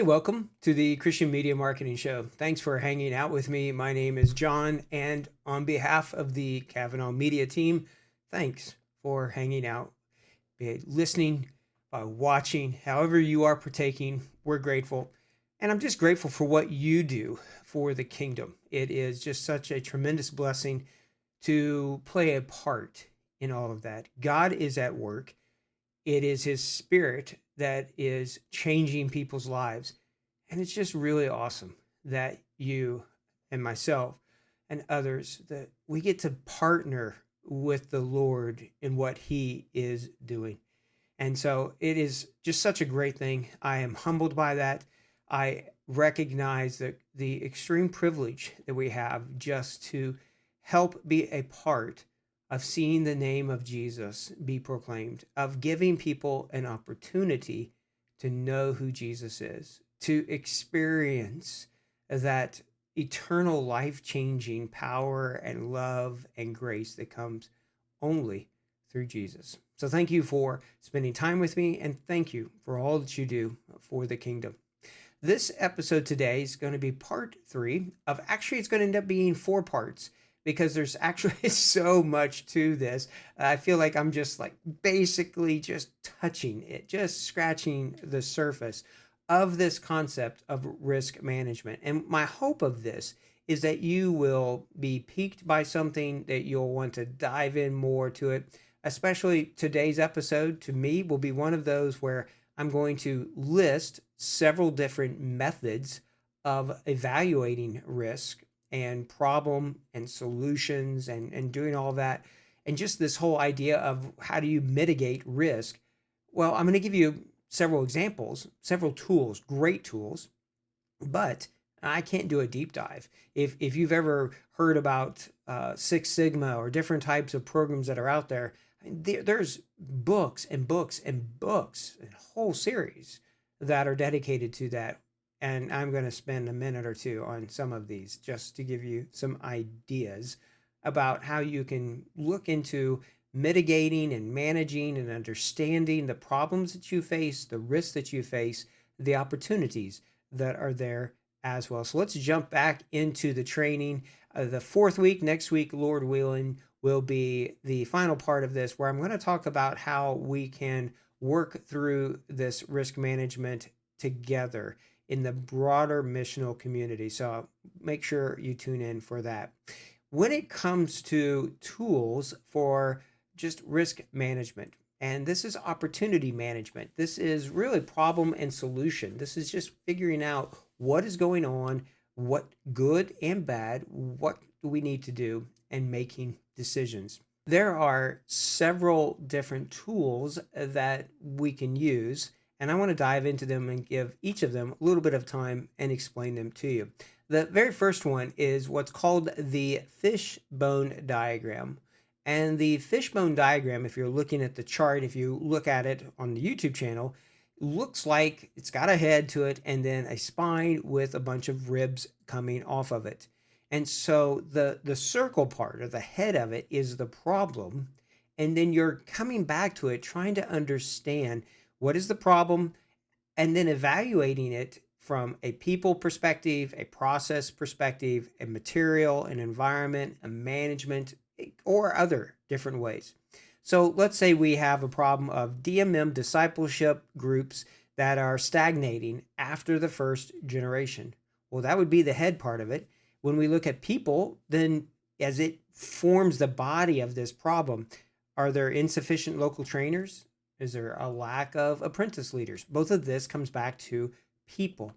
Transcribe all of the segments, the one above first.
Hey, welcome to the Christian Media Marketing Show. Thanks for hanging out with me. My name is John, and on behalf of the Kavanaugh Media team, thanks for hanging out, be it listening, watching, however you are partaking. We're grateful. And I'm just grateful for what you do for the kingdom. It is just such a tremendous blessing to play a part in all of that. God is at work. It is His Spirit that is changing people's lives. And it's just really awesome that you and myself and others that we get to partner with the Lord in what He is doing. And so it is just such a great thing. I am humbled by that. I recognize that the extreme privilege that we have just to help be a part of seeing the name of Jesus be proclaimed, of giving people an opportunity to know who Jesus is, to experience that eternal life changing power and love and grace that comes only through Jesus. So thank you for spending time with me, and thank you for all that you do for the kingdom. This episode today is going to be part three of actually, it's going to end up being four parts because there's actually so much to this. I feel like I'm just like basically just touching it, just scratching the surface of this concept of risk management. And my hope of this is that you will be piqued by something, that you'll want to dive in more to it. Especially today's episode, to me, will be one of those where I'm going to list several different methods of evaluating risk and problem and solutions and doing all that. And just this whole idea of how do you mitigate risk? Well, I'm going to give you several examples, several tools, great tools, but I can't do a deep dive. If you've ever heard about Six Sigma or different types of programs that are out there, there's books and books and books, a whole series that are dedicated to that. And I'm going to spend a minute or two on some of these just to give you some ideas about how you can look into mitigating and managing and understanding the problems that you face, the risks that you face, the opportunities that are there as well. So let's jump back into the training. The fourth week, next week, Lord willing, will be the final part of this, where I'm going to talk about how we can work through this risk management together in the broader missional community. So make sure you tune in for that. When it comes to tools for just risk management, and this is opportunity management, this is really problem and solution. This is just figuring out what is going on, what good and bad, what do we need to do, and making decisions. There are several different tools that we can use, and I want to dive into them and give each of them a little bit of time and explain them to you. The very first one is what's called the fishbone diagram. And the fishbone diagram, if you're looking at the chart, if you look at it on the YouTube channel, looks like it's got a head to it and then a spine with a bunch of ribs coming off of it. And so the circle part or the head of it is the problem. And then you're coming back to it, trying to understand what is the problem, and then evaluating it from a people perspective, a process perspective, a material, an environment, a management, or other different ways. So let's say we have a problem of DMM discipleship groups that are stagnating after the first generation. Well, that would be the head part of it. When we look at people, then as it forms the body of this problem, are there insufficient local trainers? Is there a lack of apprentice leaders? Both of this comes back to people.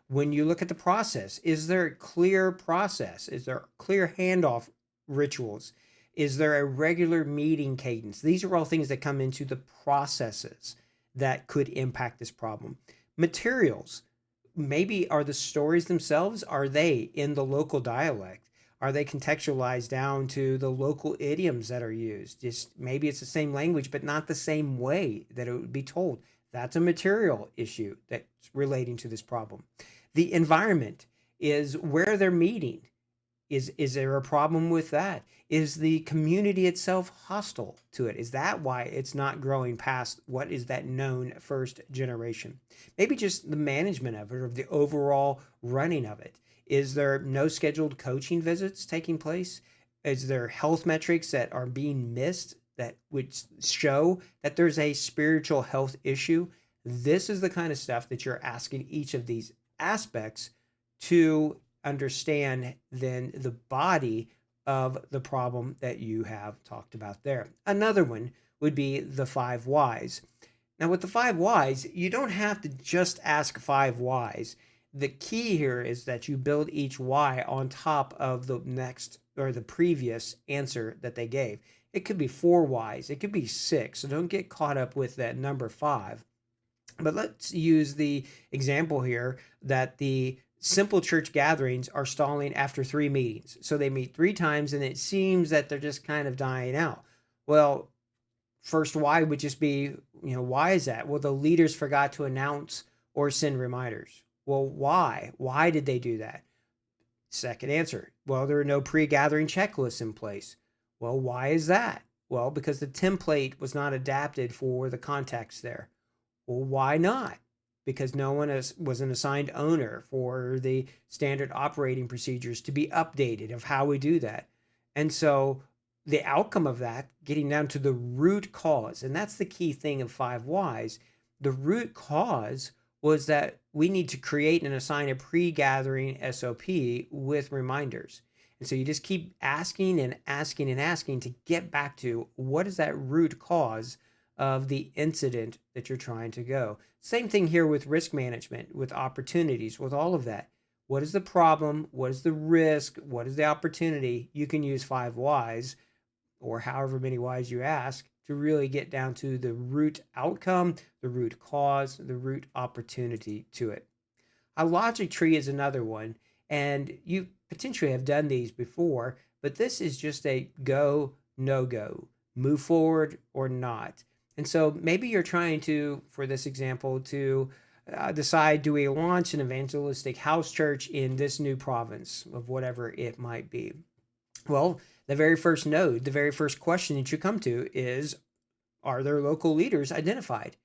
When you look at the process, is there a clear process? Is there clear handoff rituals? Is there a regular meeting cadence? These are all things that come into the processes that could impact this problem. Materials. Maybe are the stories themselves, are they in the local dialect? Are they contextualized down to the local idioms that are used? Just maybe it's the same language, but not the same way that it would be told. That's a material issue that's relating to this problem. The environment is where they're meeting. Is there a problem with that? Is the community itself hostile to it? Is that why it's not growing past what is that known first generation? Maybe just the management of it or the overall running of it. Is there no scheduled coaching visits taking place? Is there health metrics that are being missed that would show that there's a spiritual health issue? This is the kind of stuff that you're asking each of these aspects to understand then the body of the problem that you have talked about there. Another one would be the five whys. Now, with the five whys, you don't have to just ask five whys. The key here is that you build each why on top of the next or the previous answer that they gave. It could be four whys, it could be six. So don't get caught up with that number five. But let's use the example here that the simple church gatherings are stalling after 3 meetings. So they meet 3 times and it seems that they're just kind of dying out. Well, first why would just be, why is that? Well, the leaders forgot to announce or send reminders. Well, why? Why did they do that? Second answer, well, there are no pre-gathering checklists in place. Well, why is that? Well, because the template was not adapted for the context there. Well, why not? Because no one was an assigned owner for the standard operating procedures to be updated of how we do that. And so the outcome of that, getting down to the root cause, and that's the key thing of five whys, the root cause was that we need to create and assign a pre-gathering SOP with reminders. And so you just keep asking and asking and asking to get back to what is that root cause of the incident that you're trying to go. Same thing here with risk management, with opportunities, with all of that. What is the problem? What is the risk? What is the opportunity? You can use five whys or however many whys you ask to really get down to the root outcome, the root cause, the root opportunity to it. A logic tree is another one, and you potentially have done these before, but this is just a go, no go, move forward or not. And so maybe you're trying to, for this example, to decide, do we launch an evangelistic house church in this new province of whatever it might be? Well, the very first node, the very first question that you come to is, are there local leaders identified?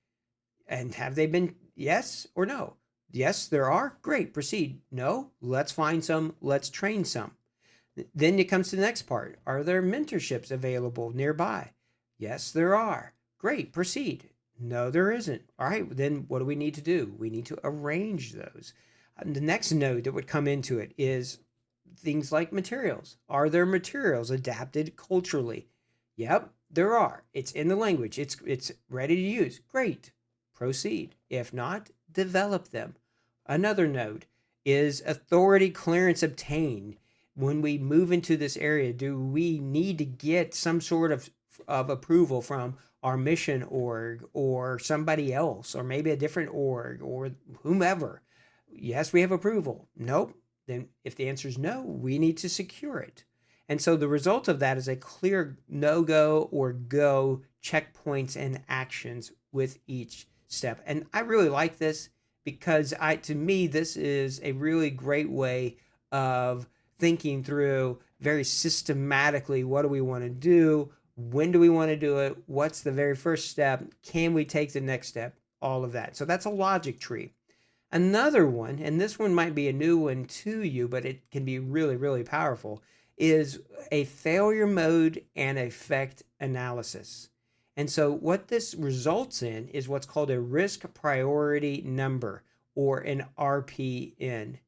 And have they been yes or no? Yes, there are. Great, proceed. No, let's find some, let's train some. Then it comes to the next part. Are there mentorships available nearby? Yes, there are. Great, proceed. No, there isn't. All right, then what do we need to do? We need to arrange those. The next node that would come into it is things like materials. Are there materials adapted culturally? Yep, there are. It's in the language. It's ready to use. Great. Proceed. If not, develop them. Another node is authority clearance obtained. When we move into this area, do we need to get some sort of approval from our mission org or somebody else, or maybe a different org or whomever? Yes, we have approval. Nope. Then if the answer is no, we need to secure it. And so the result of that is a clear no-go or go checkpoints and actions with each step. And I really like this because to me, this is a really great way of thinking through very systematically, what do we want to do? When do we want to do it? What's the very first step? Can we take the next step? All of that. So that's a logic tree. Another one, and this one might be a new one to you, but it can be really, really powerful, is a failure mode and effect analysis. And so what this results in is what's called a risk priority number, or an RPN.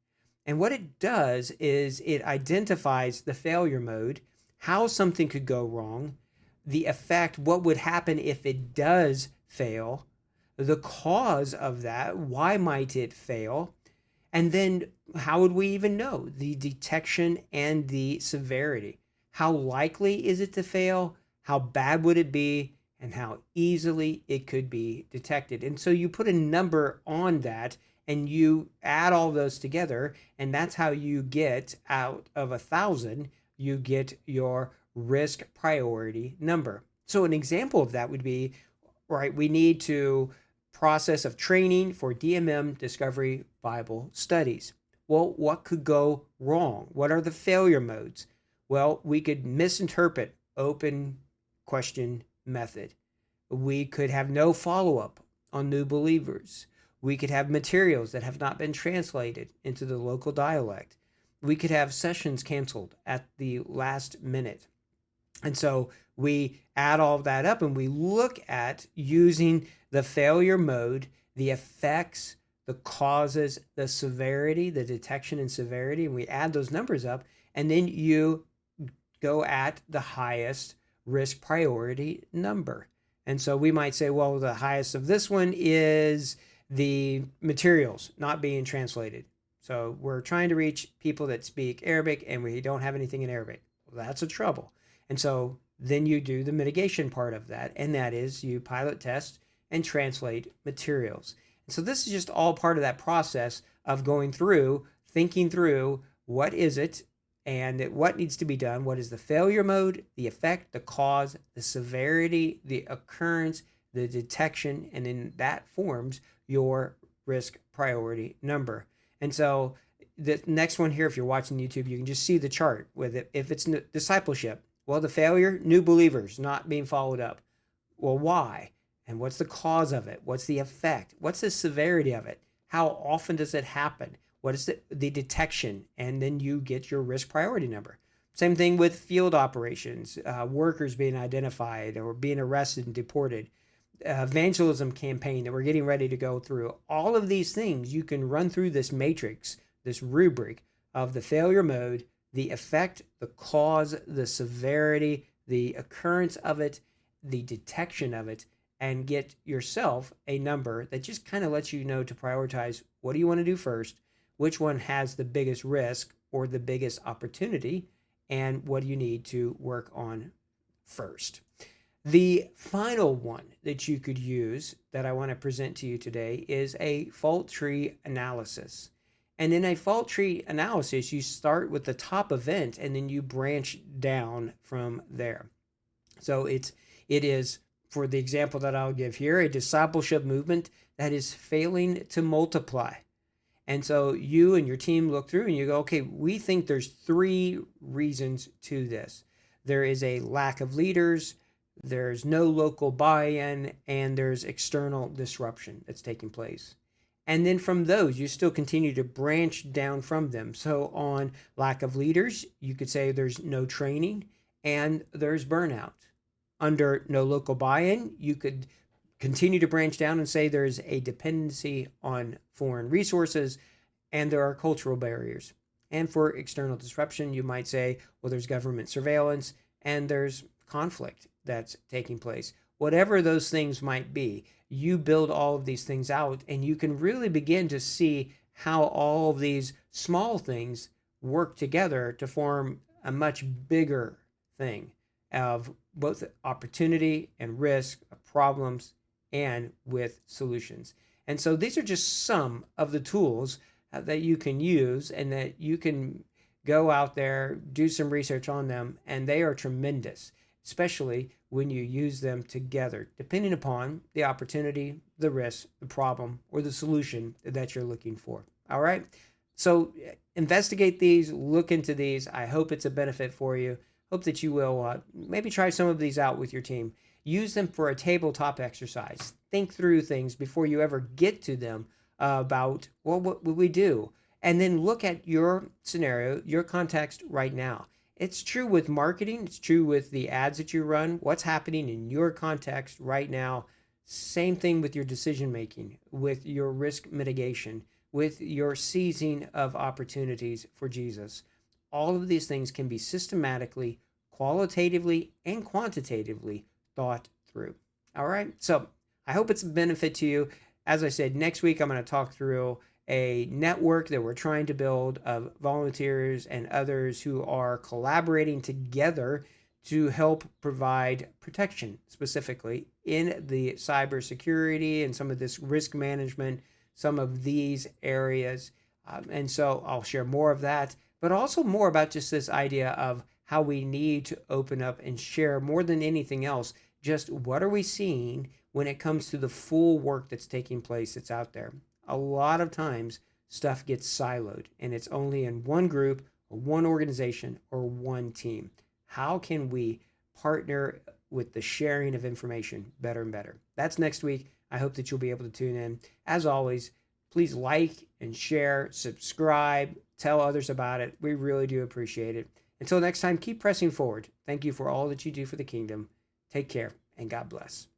And what it does is it identifies the failure mode, how something could go wrong, the effect, what would happen if it does fail, the cause of that, why might it fail, and then how would we even know the detection and the severity? How likely is it to fail? How bad would it be? And how easily it could be detected. And so you put a number on that and you add all those together, and that's how you get out of 1,000, you get your risk priority number. So an example of that would be, right, we need to process of training for DMM Discovery Bible Studies. Well, what could go wrong? What are the failure modes? Well, we could misinterpret open question method. We could have no follow up on new believers. We could have materials that have not been translated into the local dialect. We could have sessions canceled at the last minute. And so we add all of that up and we look at using the failure mode, the effects, the causes, the severity, the detection and severity, and we add those numbers up. And then you go at the highest risk priority number. And so we might say, well, the highest of this one is the materials not being translated. So we're trying to reach people that speak Arabic and we don't have anything in Arabic. Well, that's a trouble. And so then you do the mitigation part of that, and that is you pilot test and translate materials. And so this is just all part of that process of going through, thinking through what is it and what needs to be done, what is the failure mode, the effect, the cause, the severity, the occurrence, the detection, and then that forms your risk priority number. And so the next one here, if you're watching YouTube, you can just see the chart with it. If it's discipleship, well, the failure, new believers not being followed up. Well, why? And what's the cause of it? What's the effect? What's the severity of it? How often does it happen? What is the detection? And then you get your risk priority number. Same thing with field operations, workers being identified or being arrested and deported, evangelism campaign that we're getting ready to go through. All of these things you can run through this matrix, this rubric of the failure mode, the effect, the cause, the severity, the occurrence of it, the detection of it, and get yourself a number that just kind of lets you know to prioritize what do you want to do first, which one has the biggest risk or the biggest opportunity, and what do you need to work on first. The final one that you could use that I want to present to you today is a fault tree analysis. And in a fault tree analysis, you start with the top event and then you branch down from there. So it is, for the example that I'll give here, a discipleship movement that is failing to multiply. And so you and your team look through and you go, okay, we think there's 3 reasons to this. There is a lack of leaders, there's no local buy-in, and there's external disruption that's taking place. And then from those, you still continue to branch down from them. So on lack of leaders, you could say there's no training and there's burnout. Under no local buy-in, you could continue to branch down and say there's a dependency on foreign resources and there are cultural barriers. And for external disruption, you might say, well, there's government surveillance and there's conflict that's taking place. Whatever those things might be, you build all of these things out and you can really begin to see how all of these small things work together to form a much bigger thing of both opportunity and risk, of problems, and with solutions. And so these are just some of the tools that you can use and that you can go out there, do some research on them, and they are tremendous, especially when you use them together, depending upon the opportunity, the risk, the problem, or the solution that you're looking for. All right? So investigate these, look into these. I hope it's a benefit for you. Hope that you will maybe try some of these out with your team. Use them for a tabletop exercise. Think through things before you ever get to them about, well, what would we do? And then look at your scenario, your context right now. It's true with marketing. It's true with the ads that you run. What's happening in your context right now? Same thing with your decision making, with your risk mitigation, with your seizing of opportunities for Jesus. All of these things can be systematically, qualitatively, and quantitatively thought through. All right. So I hope it's a benefit to you. As I said, next week I'm going to talk through a network that we're trying to build of volunteers and others who are collaborating together to help provide protection, specifically in the cybersecurity and some of this risk management, some of these areas. And so I'll share more of that, but also more about just this idea of how we need to open up and share more than anything else, just what are we seeing when it comes to the full work that's taking place that's out there. A lot of times stuff gets siloed and it's only in one group or one organization or one team. How can we partner with the sharing of information better and better? That's next week. I hope that you'll be able to tune in. As always, please like and share, subscribe, tell others about it. We really do appreciate it. Until next time, keep pressing forward. Thank you for all that you do for the kingdom. Take care and God bless.